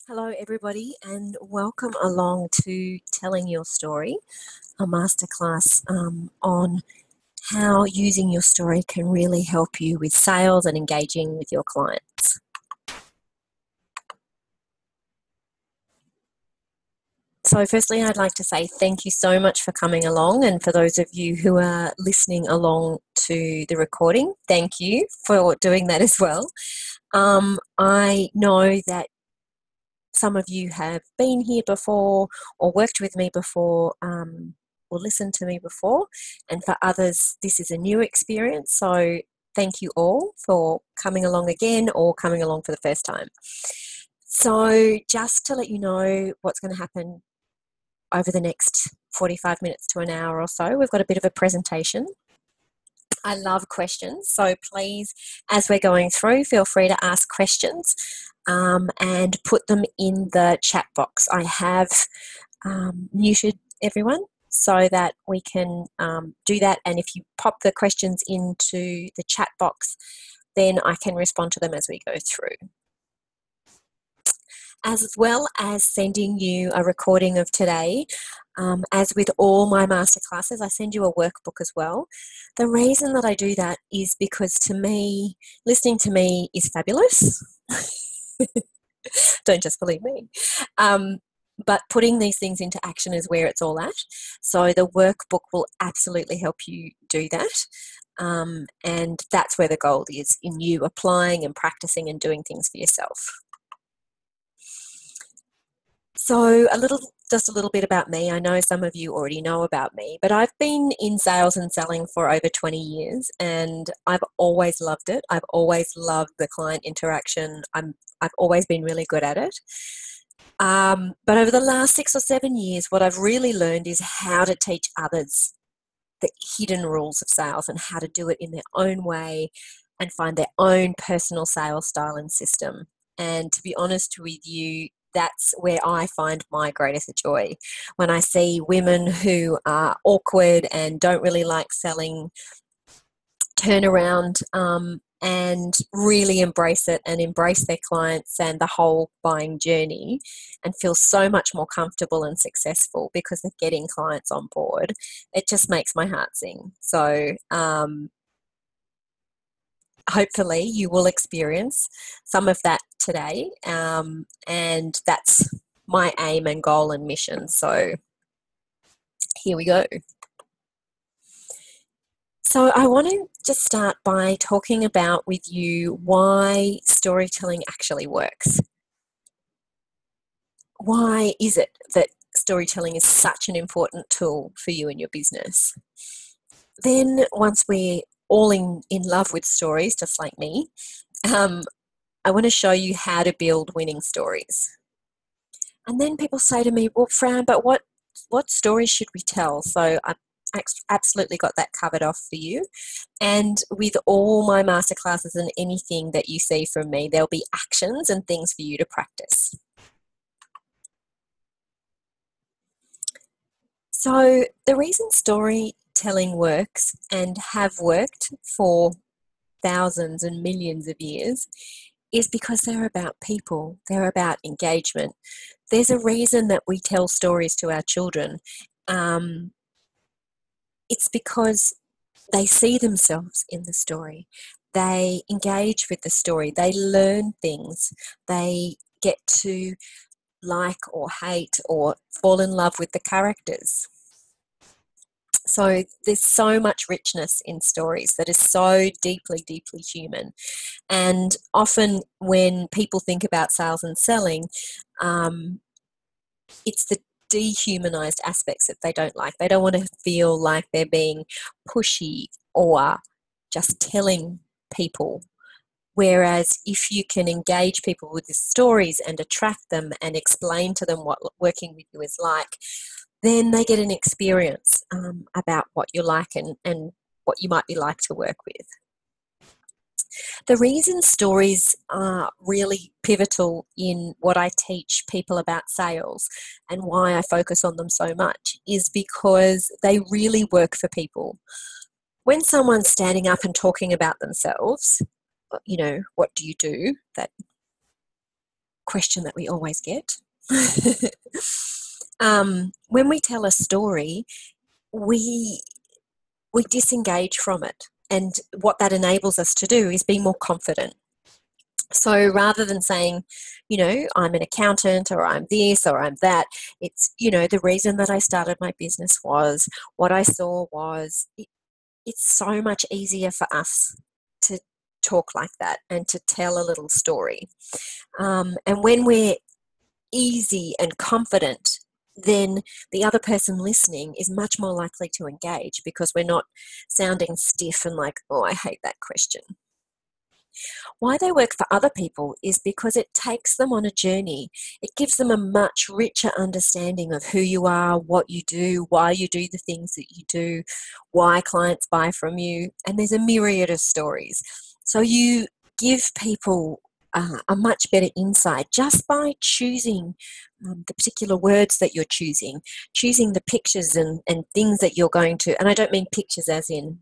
Hello, everybody, and welcome along to Telling Your Story, a masterclass on how using your story can really help you with sales and engaging with your clients. So firstly, I'd like to say thank you so much for coming along, and for those of you who are listening along to the recording, thank you for doing that as well. I know that some of you have been here before or worked with me before or listened to me before, and for others this is a new experience, so thank you all for coming along again or coming along for the first time. So just to let you know what's going to happen over the next 45 minutes to an hour or so, we've got a bit of a presentation. I love questions, so please, as we're going through, feel free to ask questions and put them in the chat box. I have muted everyone so that we can do that, and if you pop the questions into the chat box, then I can respond to them as we go through. As well as sending you a recording of today, as with all my masterclasses, I send you a workbook as well. The reason that I do that is because to me, listening to me is fabulous. Don't just believe me. But putting these things into action is where it's all at. So the workbook will absolutely help you do that. And that's where the gold is, in you applying and practicing and doing things for yourself. So just a little bit about me. I know some of you already know about me, but I've been in sales and selling for over 20 years, and I've always loved it. I've always loved the client interaction. I've always been really good at it. But over the last 6 or 7 years, what I've really learned is how to teach others the hidden rules of sales and how to do it in their own way and find their own personal sales style and system. And to be honest with you, that's where I find my greatest joy. When I see women who are awkward and don't really like selling turn around and really embrace it and embrace their clients and the whole buying journey and feel so much more comfortable and successful because they're getting clients on board, it just makes my heart sing. So hopefully you will experience some of that today, and that's my aim and goal and mission. So here we go. So I want to just start by talking about with you why storytelling actually works. Why is it that storytelling is such an important tool for you in your business? Then once we're all in love with stories, just like me, I want to show you how to build winning stories. And then people say to me, well, Fran, but what stories should we tell? So I've absolutely got that covered off for you. And with all my masterclasses and anything that you see from me, there'll be actions and things for you to practice. So the reason storytelling works and have worked for thousands and millions of years is because they're about people. They're about engagement. There's a reason that we tell stories to our children. It's because they see themselves in the story. They engage with the story. They learn things. They get to like or hate or fall in love with the characters. So there's so much richness in stories that is so deeply, deeply human. And often when people think about sales and selling, it's the dehumanized aspects that they don't like. They don't want to feel like they're being pushy or just telling people. Whereas if you can engage people with the stories and attract them and explain to them what working with you is like, then they get an experience about what you like and what you might be like to work with. The reason stories are really pivotal in what I teach people about sales and why I focus on them so much is because they really work for people. When someone's standing up and talking about themselves, you know, what do you do? That question that we always get. When we tell a story, we disengage from it. And what that enables us to do is be more confident. So rather than saying, I'm an accountant or I'm this or I'm that, it's, the reason that I started my business was what I saw was, it's so much easier for us to talk like that and to tell a little story. And when we're easy and confident, then the other person listening is much more likely to engage because we're not sounding stiff and like, oh, I hate that question. Why they work for other people is because it takes them on a journey. It gives them a much richer understanding of who you are, what you do, why you do the things that you do, why clients buy from you, and there's a myriad of stories. So you give people a much better insight just by choosing the particular words that you're choosing the pictures and things that you're going to, and I don't mean pictures as in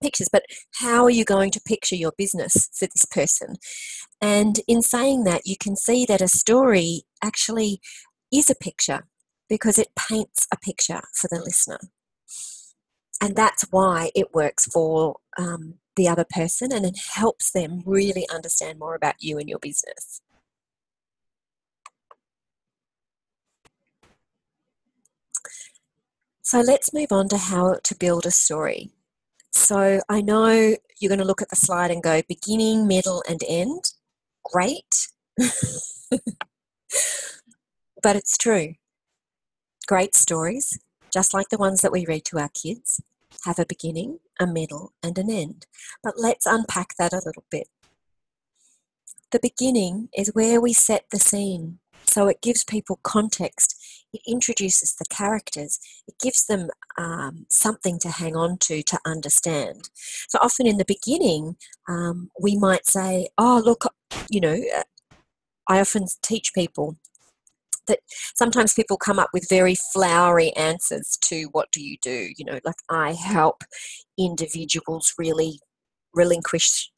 pictures, but how are you going to picture your business for this person? And in saying that, you can see that a story actually is a picture because it paints a picture for the listener. And that's why it works for the other person, and it helps them really understand more about you and your business. So let's move on to how to build a story. So I know you're going to look at the slide and go beginning, middle, and end. Great. But it's true. Great stories, just like the ones that we read to our kids, have a beginning, a middle, and an end. But let's unpack that a little bit. The beginning is where we set the scene. So it gives people context. It introduces the characters. It gives them something to hang on to understand. So often in the beginning, we might say, oh, look, I often teach people that sometimes people come up with very flowery answers to what do you do? Like I help individuals really relinquish,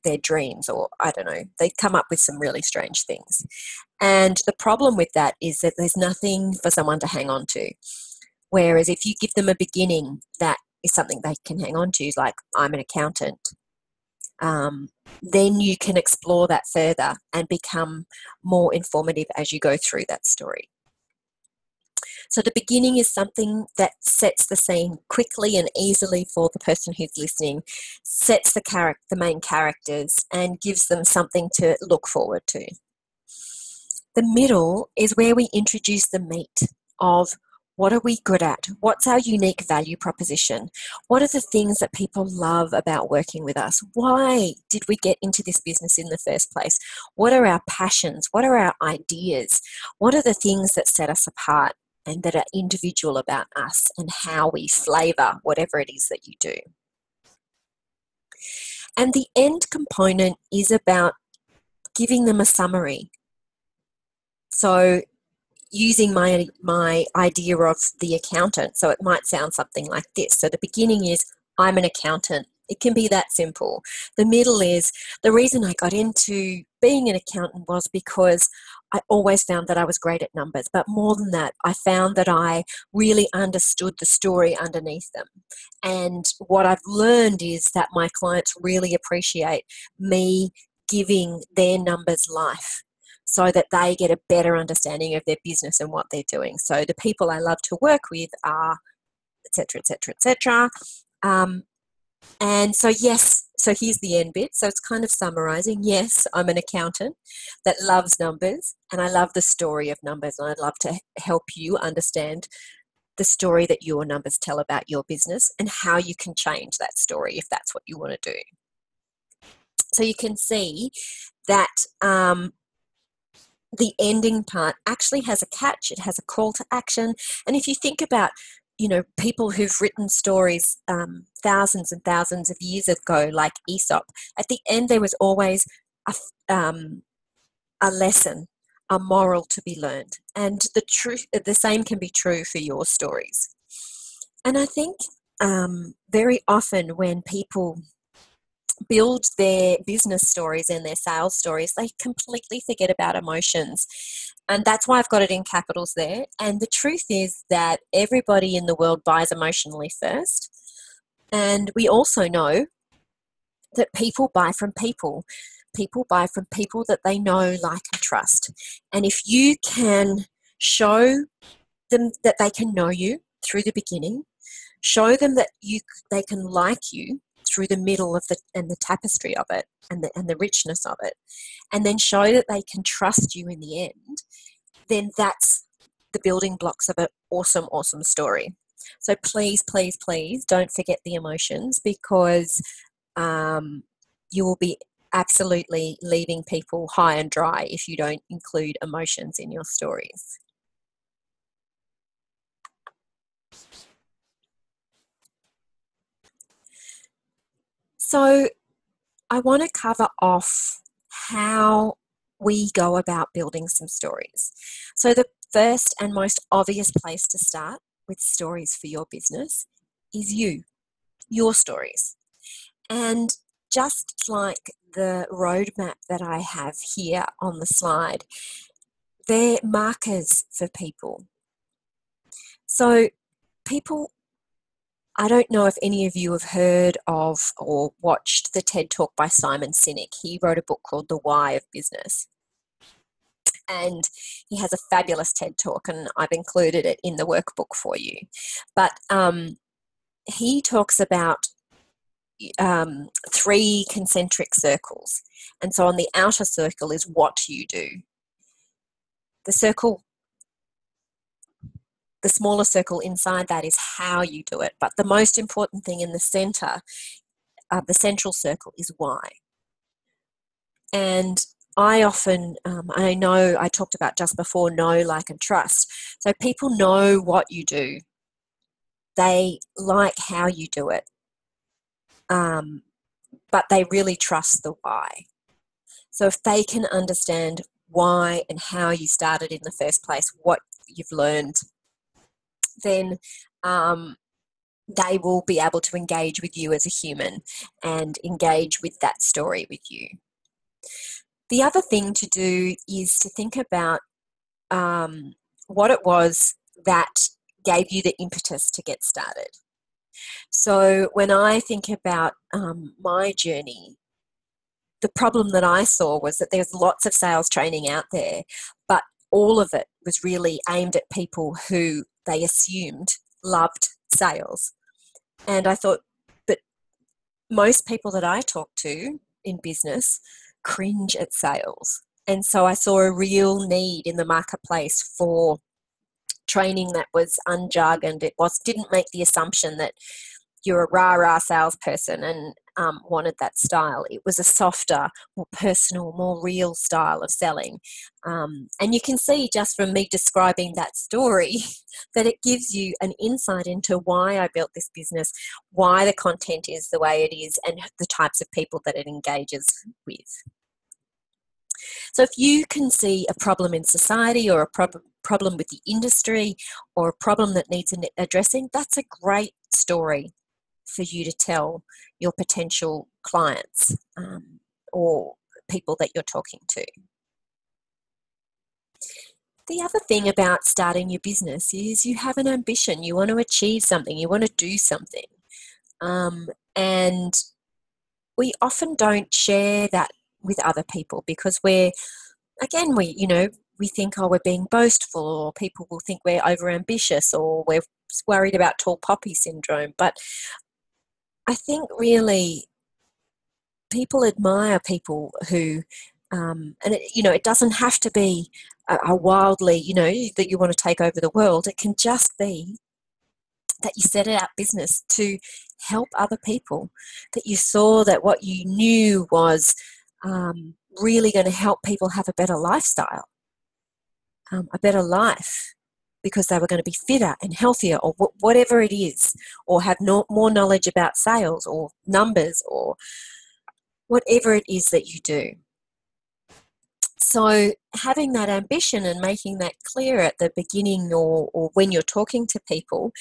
their dreams, or I don't know, they come up with some really strange things. And the problem with that is that there's nothing for someone to hang on to. Whereas if you give them a beginning, that is something they can hang on to, like I'm an accountant. Then you can explore that further and become more informative as you go through that story. So the beginning is something that sets the scene quickly and easily for the person who's listening, sets the main characters, and gives them something to look forward to. The middle is where we introduce the meat of what are we good at? What's our unique value proposition? What are the things that people love about working with us? Why did we get into this business in the first place? What are our passions? What are our ideas? What are the things that set us apart and that are individual about us and how we flavour whatever it is that you do? And the end component is about giving them a summary. So using my idea of the accountant. So it might sound something like this. So the beginning is, I'm an accountant. It can be that simple. The middle is, the reason I got into being an accountant was because I always found that I was great at numbers. But more than that, I found that I really understood the story underneath them. And what I've learned is that my clients really appreciate me giving their numbers life, so that they get a better understanding of their business and what they're doing. So the people I love to work with are, et cetera, et cetera, et cetera. And so, yes, so here's the end bit. So it's kind of summarizing. Yes, I'm an accountant that loves numbers, and I love the story of numbers, and I'd love to help you understand the story that your numbers tell about your business and how you can change that story if that's what you want to do. So you can see that the ending part actually has a catch. It has a call to action. And if you think about, people who've written stories thousands and thousands of years ago, like Aesop, at the end there was always a lesson, a moral to be learned. And the same can be true for your stories. And I think very often when people build their business stories and their sales stories, they completely forget about emotions. And that's why I've got it in capitals there. And the truth is that everybody in the world buys emotionally first. And we also know that people buy from people. People buy from people that they know, like, and trust. And if you can show them that they can know you through the beginning, show them that they can like you through the middle of the tapestry of it and the richness of it, and then show that they can trust you in the end, then that's the building blocks of an awesome, awesome story. So please, please, please don't forget the emotions, because you will be absolutely leaving people high and dry if you don't include emotions in your stories. So I want to cover off how we go about building some stories. So the first and most obvious place to start with stories for your business is your stories. And just like the roadmap that I have here on the slide, they're markers for people. So people, I don't know if any of you have heard of or watched the TED Talk by Simon Sinek. He wrote a book called The Why of Business. And he has a fabulous TED Talk, and I've included it in the workbook for you. But he talks about 3 concentric circles. And so on the outer circle is what you do. The smaller circle inside that is how you do it. But the most important thing in the center, the central circle, is why. And I often, I know I talked about just before, know, like, and trust. So people know what you do. They like how you do it. But they really trust the why. So if they can understand why and how you started in the first place, what you've learned, then they will be able to engage with you as a human and engage with that story with you. The other thing to do is to think about what it was that gave you the impetus to get started. So when I think about my journey, the problem that I saw was that there's lots of sales training out there, but all of it was really aimed at people who they assumed loved sales. And I thought, but most people that I talk to in business cringe at sales. And so I saw a real need in the marketplace for training that was unjargoned. It didn't make the assumption that you're a rah-rah salesperson and wanted that style. It was a softer, more personal, more real style of selling. And you can see just from me describing that story that it gives you an insight into why I built this business, why the content is the way it is, and the types of people that it engages with. So if you can see a problem in society, or a problem with the industry, or a problem that needs addressing, that's a great story for you to tell your potential clients or people that you're talking to. The other thing about starting your business is you have an ambition. You want to achieve something. You want to do something. And we often don't share that with other people because we think, oh, we're being boastful, or people will think we're overambitious, or we're worried about tall poppy syndrome. But I think really people admire people who, and it doesn't have to be a wildly, that you want to take over the world. It can just be that you set out business to help other people, that you saw that what you knew was really going to help people have a better lifestyle, a better life, because they were going to be fitter and healthier, or whatever it is, or have more knowledge about sales or numbers, or whatever it is that you do. So having that ambition and making that clear at the beginning, or when you're talking to people,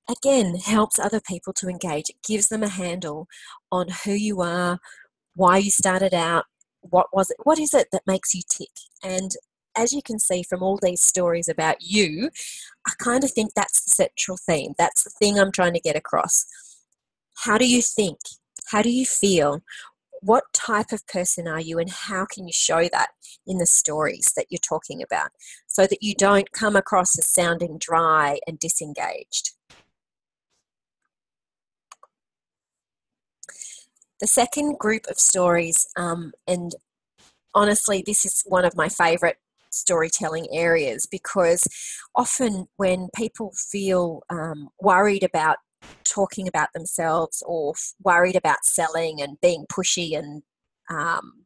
again, helps other people to engage. It gives them a handle on who you are, why you started out, what is it that makes you tick. And as you can see from all these stories about you, I kind of think that's the central theme. That's the thing I'm trying to get across. How do you think? How do you feel? What type of person are you, and how can you show that in the stories that you're talking about so that you don't come across as sounding dry and disengaged? The second group of stories, and honestly, this is one of my favorite storytelling areas, because often when people feel worried about talking about themselves, or worried about selling and being pushy and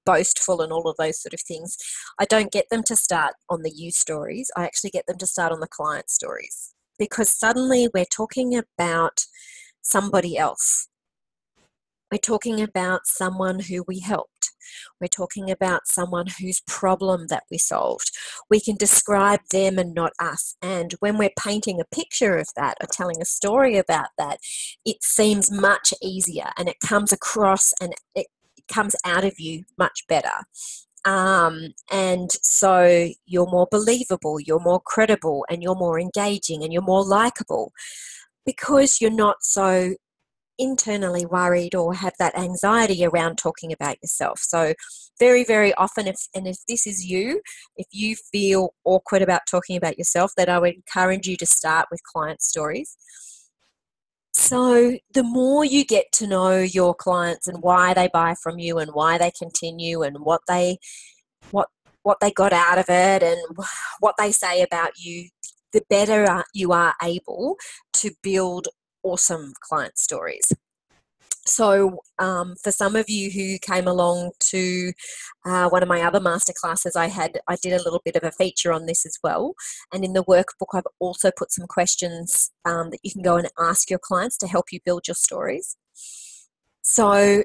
boastful and all of those sort of things, I don't get them to start on the you stories. I actually get them to start on the client stories, because suddenly we're talking about somebody else. We're talking about someone who we helped. We're talking about someone whose problem that we solved. We can describe them and not us. And when we're painting a picture of that or telling a story about that, it seems much easier, and it comes across and it comes out of you much better. And so you're more believable, you're more credible, and you're more engaging, and you're more likable, because you're not so internally worried or have that anxiety around talking about yourself. So very, very often, if this is you, if you feel awkward about talking about yourself, then I would encourage you to start with client stories. So the more you get to know your clients and why they buy from you and why they continue and what they got out of it and what they say about you, the better you are able to build awesome client stories. So for some of you who came along to one of my other masterclasses, I did a little bit of a feature on this as well. And in the workbook, I've also put some questions that you can go and ask your clients to help you build your stories. So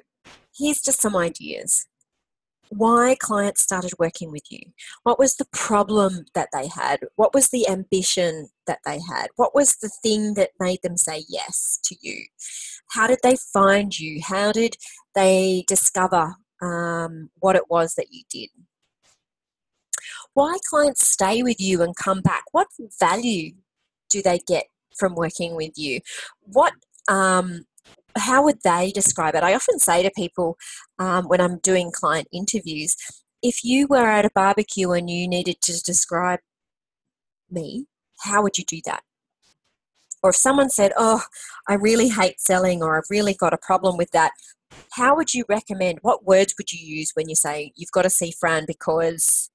here's just some ideas. Why clients started working with you? What was the problem that they had? What was the ambition that they had? What was the thing that made them say yes to you? How did they find you? How did they discover what it was that you did? Why clients stay with you and come back? What value do they get from working with you? How would they describe it? I often say to people when I'm doing client interviews, if you were at a barbecue and you needed to describe me, how would you do that? Or if someone said, oh, I really hate selling, or I've really got a problem with that, how would you recommend, what words would you use when you say, you've got to see Fran because...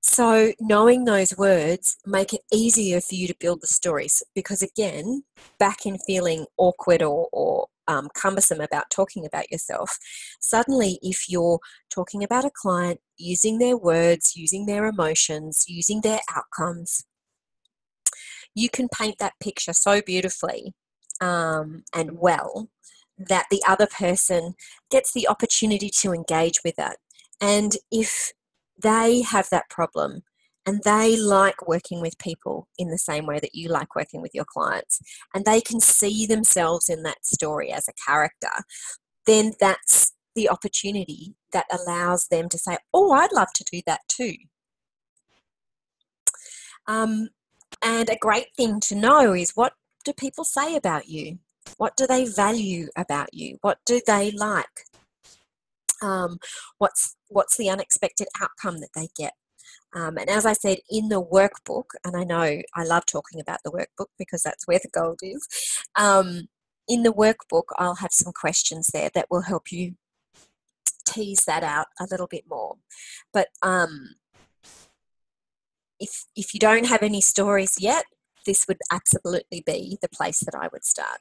So knowing those words make it easier for you to build the stories, because again, back in feeling awkward or cumbersome about talking about yourself, suddenly if you're talking about a client, using their words, using their emotions, using their outcomes, you can paint that picture so beautifully and well that the other person gets the opportunity to engage with it. And if they have that problem and they like working with people in the same way that you like working with your clients, and they can see themselves in that story as a character, then that's the opportunity that allows them to say, oh, I'd love to do that too. And a great thing to know is, what do people say about you? What do they value about you? What do they like? What's the unexpected outcome that they get? And as I said in the workbook, and I know I love talking about the workbook because that's where the gold is. In the workbook, I'll have some questions there that will help you tease that out a little bit more. But if you don't have any stories yet, this would absolutely be the place that I would start.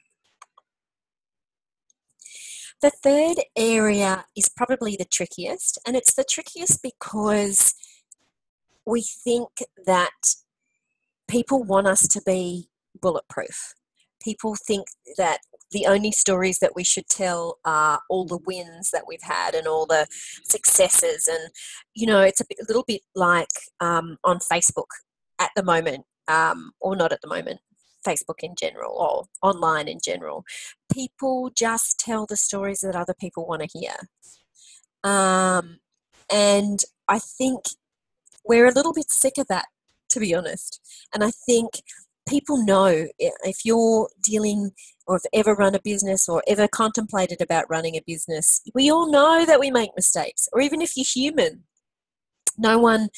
The third area is probably the trickiest, and it's the trickiest because we think that people want us to be bulletproof. People think that the only stories that we should tell are all the wins that we've had and all the successes. And, you know, it's a little bit like on Facebook at the moment, or not at the moment. Facebook in general or online in general. People just tell the stories that other people want to hear. And I think we're a little bit sick of that, to be honest. And I think people know if you're dealing or have ever run a business or ever contemplated about running a business, we all know that we make mistakes. Or even if you're human, no one,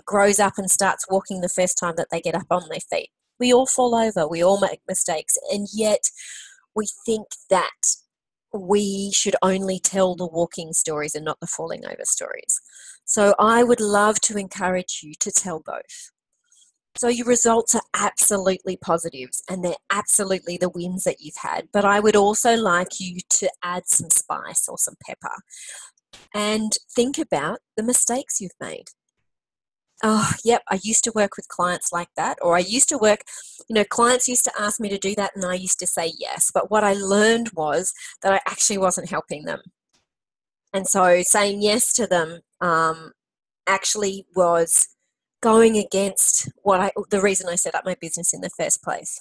grows up and starts walking the first time that they get up on their feet. We all fall over, we all make mistakes, and yet we think that we should only tell the walking stories and not the falling over stories. So I would love to encourage you to tell both. So your results are absolutely positives and they're absolutely the wins that you've had. But I would also like you to add some spice or some pepper and think about the mistakes you've made. Oh, yep, I used to work with clients like that, or I used to work, clients used to ask me to do that and I used to say yes. But what I learned was that I actually wasn't helping them. And so saying yes to them actually was going against the reason I set up my business in the first place.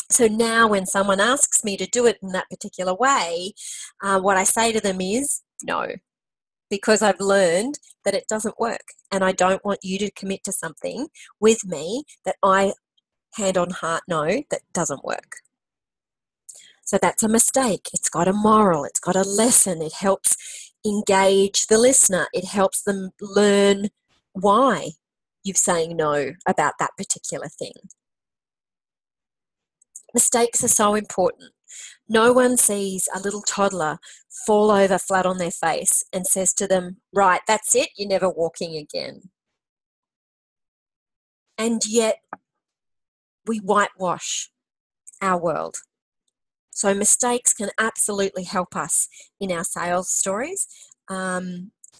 So now when someone asks me to do it in that particular way, what I say to them is no, because I've learned that it doesn't work. And I don't want you to commit to something with me that I, hand on heart, know that doesn't work. So that's a mistake. It's got a moral. It's got a lesson. It helps engage the listener. It helps them learn why you're saying no about that particular thing. Mistakes are so important. No one sees a little toddler fall over flat on their face and says to them, right, that's it, you're never walking again. And yet we whitewash our world. So mistakes can absolutely help us in our sales stories.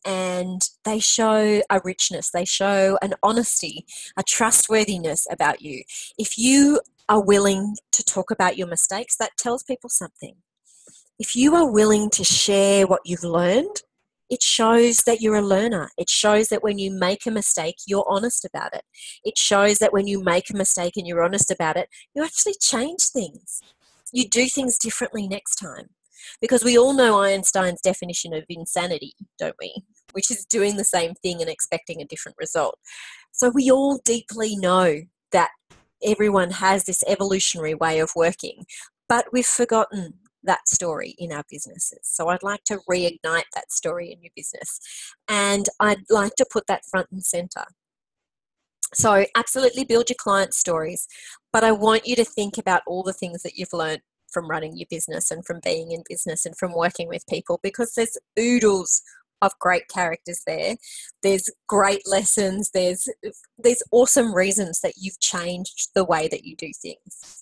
And they show a richness, they show an honesty, a trustworthiness about you. If you are willing to talk about your mistakes, that tells people something. If you are willing to share what you've learned, it shows that you're a learner. It shows that when you make a mistake, you're honest about it. It shows that when you make a mistake and you're honest about it, you actually change things. You do things differently next time. Because we all know Einstein's definition of insanity, don't we? Which is doing the same thing and expecting a different result. So we all deeply know that everyone has this evolutionary way of working, but we've forgotten that story in our businesses. So I'd like to reignite that story in your business. And I'd like to put that front and center. So absolutely build your client stories, but I want you to think about all the things that you've learned from running your business and from being in business and from working with people, because there's oodles of great characters there. There's great lessons. There's awesome reasons that you've changed the way that you do things.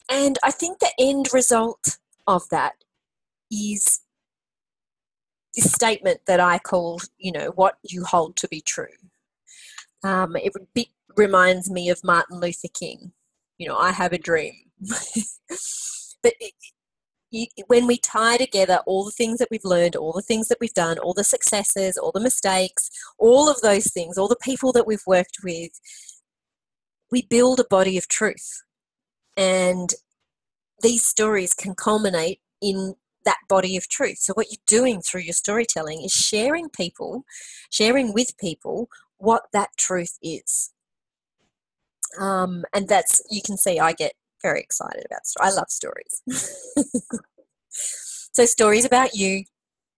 And I think the end result of that is this statement that I call, what you hold to be true. It reminds me of Martin Luther King. I have a dream. But when we tie together all the things that we've learned, all the things that we've done, all the successes, all the mistakes, all of those things, all the people that we've worked with, we build a body of truth. And these stories can culminate in that body of truth. So what you're doing through your storytelling is sharing with people what that truth is. And that's, you can see I get very excited about stories. I love stories. So stories about you,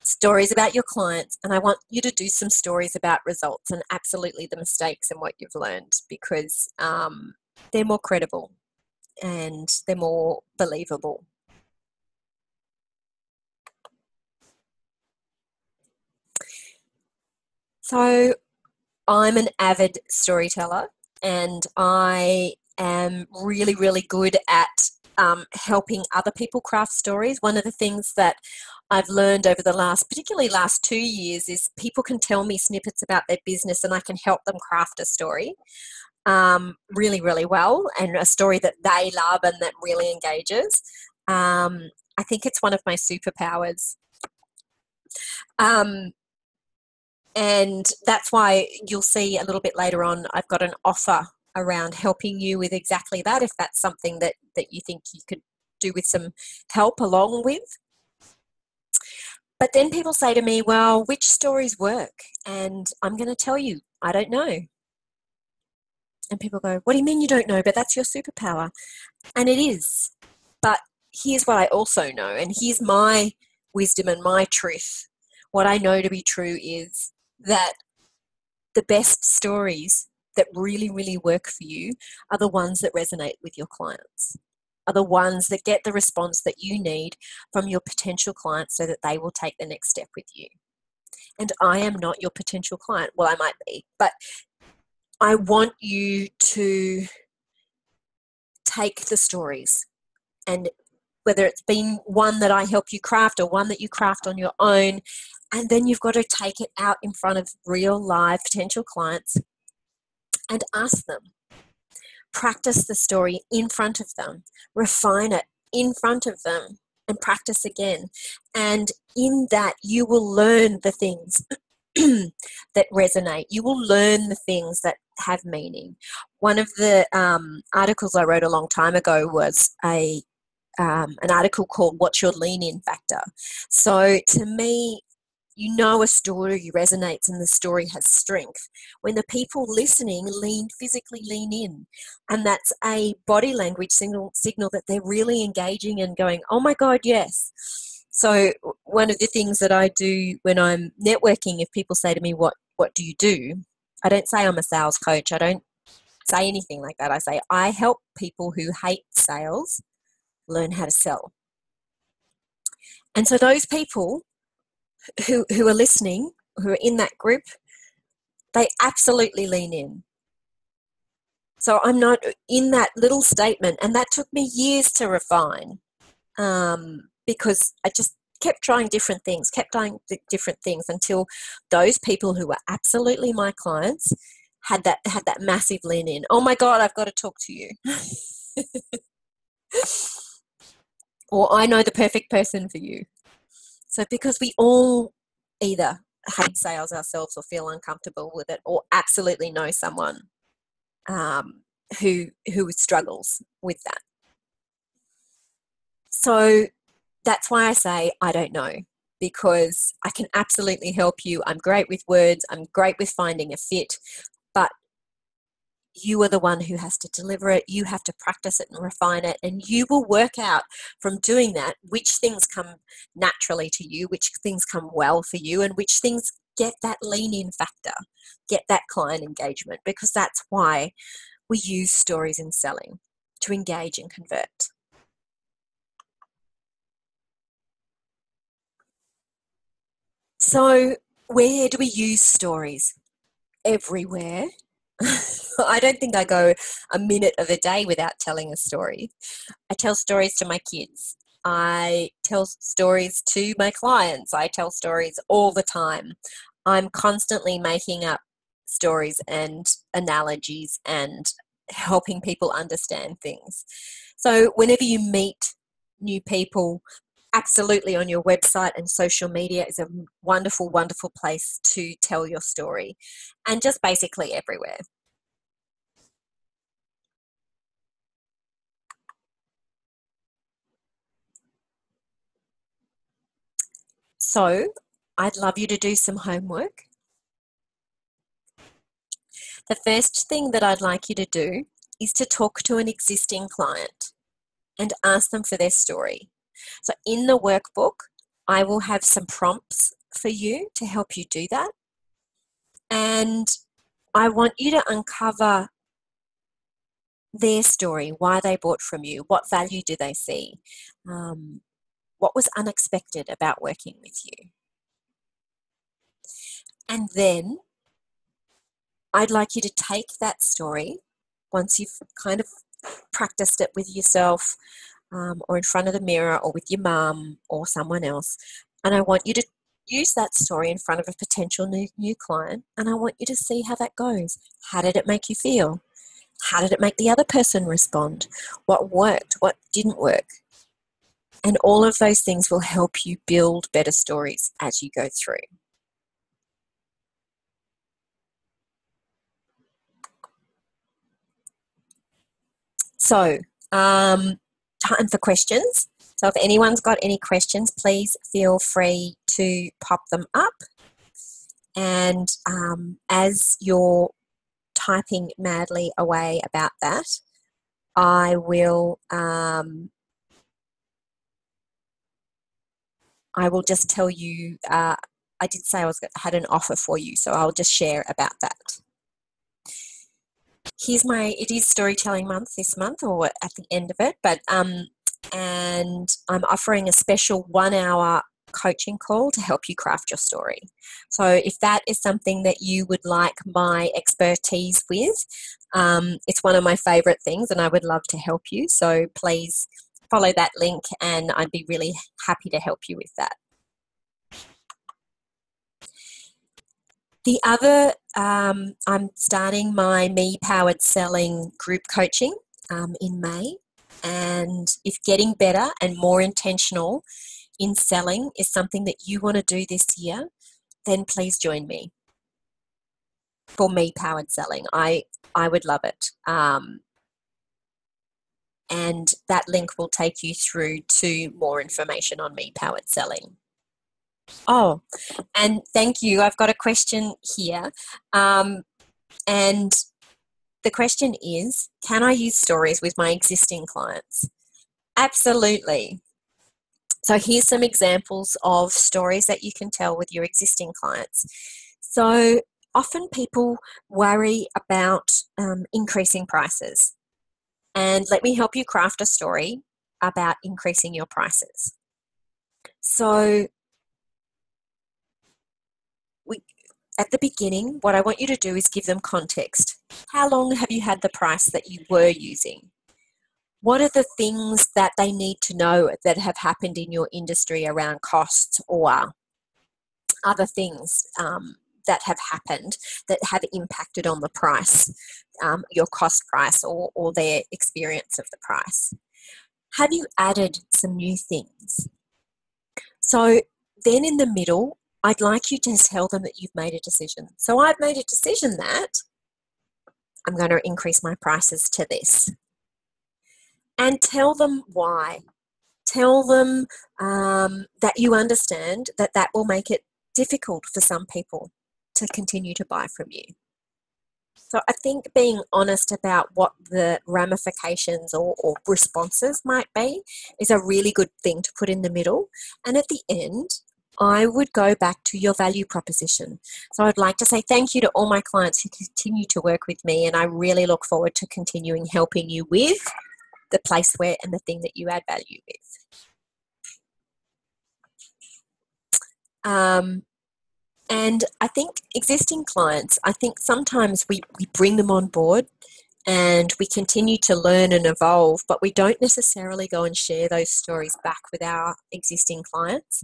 stories about your clients, and I want you to do some stories about results and absolutely the mistakes and what you've learned, because they're more credible and they're more believable. So I'm an avid storyteller, and I am really, really good at helping other people craft stories. One of the things that I've learned over particularly last 2 years, is people can tell me snippets about their business and I can help them craft a story really, really well, and a story that they love and that really engages. I think it's one of my superpowers. And that's why you'll see a little bit later on, I've got an offer around helping you with exactly that, if that's something that you think you could do with some help along with. But then people say to me, well, which stories work? And I'm going to tell you, I don't know. And people go, what do you mean you don't know? But that's your superpower. And it is. But here's what I also know, and here's my wisdom and my truth. What I know to be true is that the best stories that really, really work for you are the ones that resonate with your clients, are the ones that get the response that you need from your potential clients so that they will take the next step with you. And I am not your potential client. Well, I might be, but I want you to take the stories, and whether it's been one that I help you craft or one that you craft on your own, and then you've got to take it out in front of real live potential clients and ask them. Practice the story in front of them, refine it in front of them, and practice again. And in that, you will learn the things that resonate. You will learn the things that have meaning. One of the articles I wrote a long time ago was an article called "What's Your Lean-In Factor?" So to me, you know a story resonates and the story has strength when the people listening physically lean in. And that's a body language signal that they're really engaging and going, oh my God, yes. So one of the things that I do when I'm networking, if people say to me, what do you do? I don't say I'm a sales coach. I don't say anything like that. I say I help people who hate sales learn how to sell. And so those people who are listening, who are in that group, they absolutely lean in. So I'm not in that little statement, and that took me years to refine, because I just kept trying different things until those people who were absolutely my clients had that massive lean in. Oh my God, I've got to talk to you. Or I know the perfect person for you. So because we all either hate sales ourselves or feel uncomfortable with it, or absolutely know someone who struggles with that. So that's why I say I don't know, because I can absolutely help you. I'm great with words. I'm great with finding a fit, but you are the one who has to deliver it. You have to practice it and refine it, and you will work out from doing that which things come naturally to you, which things come well for you, and which things get that lean-in factor, get that client engagement, because that's why we use stories in selling, to engage and convert. So where do we use stories? Everywhere. I don't think I go a minute of a day without telling a story. I tell stories to my kids. I tell stories to my clients. I tell stories all the time. I'm constantly making up stories and analogies and helping people understand things. So whenever you meet new people, absolutely on your website and social media is a wonderful, wonderful place to tell your story, and just basically everywhere. So I'd love you to do some homework. The first thing that I'd like you to do is to talk to an existing client and ask them for their story. So in the workbook, I will have some prompts for you to help you do that. And I want you to uncover their story, why they bought from you, what value do they see, what was unexpected about working with you. And then I'd like you to take that story, once you've kind of practiced it with yourself, or in front of the mirror or with your mum or someone else, and I want you to use that story in front of a potential new client, and I want you to see how that goes. How did it make you feel? How did it make the other person respond? What worked? What didn't work? And all of those things will help you build better stories as you go through. So, time for questions. So if anyone's got any questions, please feel free to pop them up. And as you're typing madly away about that, I will just tell you, I did say had an offer for you, so I'll just share about that. It is storytelling month this month, or at the end of it, but and I'm offering a special 1 hour coaching call to help you craft your story. So if that is something that you would like my expertise with, it's one of my favorite things and I would love to help you. So please follow that link and I'd be really happy to help you with that. The other, I'm starting my Me-Powered Selling group coaching in May. And if getting better and more intentional in selling is something that you want to do this year, then please join me for Me-Powered Selling. I would love it. And that link will take you through to more information on Me-Powered Selling. Oh, and thank you. I've got a question here. And the question is, can I use stories with my existing clients? Absolutely. So here's some examples of stories that you can tell with your existing clients. So often people worry about increasing prices. And let me help you craft a story about increasing your prices. So at the beginning, what I want you to do is give them context. How long have you had the price that you were using? What are the things that they need to know that have happened in your industry around costs or other things that have happened that have impacted on the price, your cost price or their experience of the price? Have you added some new things? So then in the middle, I'd like you to tell them that you've made a decision. So I've made a decision that I'm going to increase my prices to this. And tell them why. Tell them that you understand that that will make it difficult for some people to continue to buy from you. So I think being honest about what the ramifications or responses might be is a really good thing to put in the middle. And at the end, I would go back to your value proposition. So I'd like to say thank you to all my clients who continue to work with me, and I really look forward to continuing helping you with the place where and the thing that you add value with. And I think existing clients, I think sometimes we bring them on board and we continue to learn and evolve, but we don't necessarily go and share those stories back with our existing clients.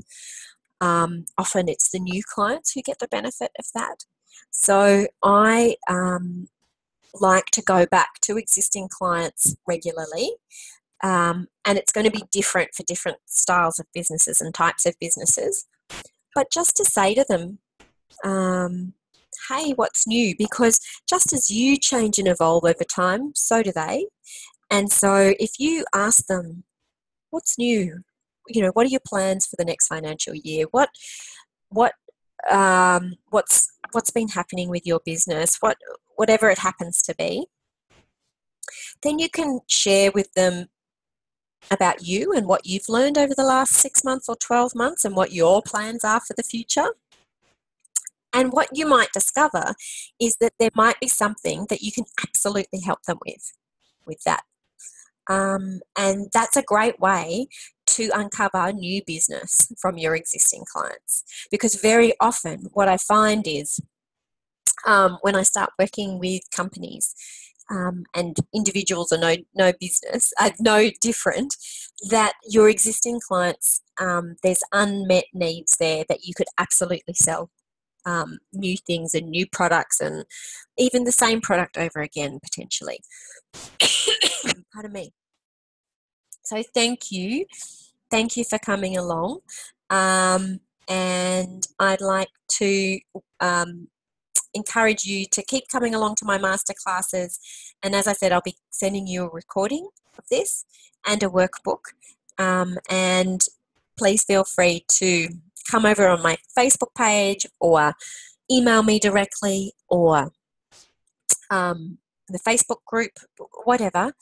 Often it's the new clients who get the benefit of that. So I like to go back to existing clients regularly. And it's going to be different for different styles of businesses and types of businesses. But just to say to them, hey, what's new? Because just as you change and evolve over time, so do they. And so if you ask them, what's new? What are your plans for the next financial year? What's been happening with your business? Whatever it happens to be, then you can share with them about you and what you've learned over the last 6 months or 12 months and what your plans are for the future. And what you might discover is that there might be something that you can absolutely help them with that. And that's a great way to uncover new business from your existing clients. Because very often what I find is when I start working with companies, and individuals are no different, that your existing clients, there's unmet needs there that you could absolutely sell new things and new products and even the same product over again potentially. Pardon me. So thank you for coming along, and I'd like to encourage you to keep coming along to my masterclasses And as I said, I'll be sending you a recording of this and a workbook. And please feel free to come over on my Facebook page or email me directly, or the Facebook group, whatever,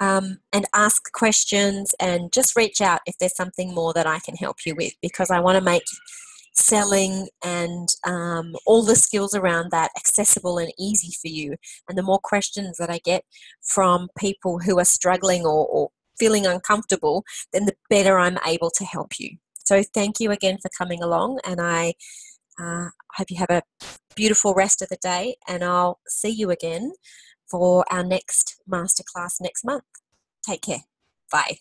and ask questions and just reach out if there's something more that I can help you with, because I want to make selling and all the skills around that accessible and easy for you. And the more questions that I get from people who are struggling or feeling uncomfortable, then the better I'm able to help you. So thank you again for coming along, and I hope you have a beautiful rest of the day, and I'll see you again for our next masterclass next month. Take care. Bye.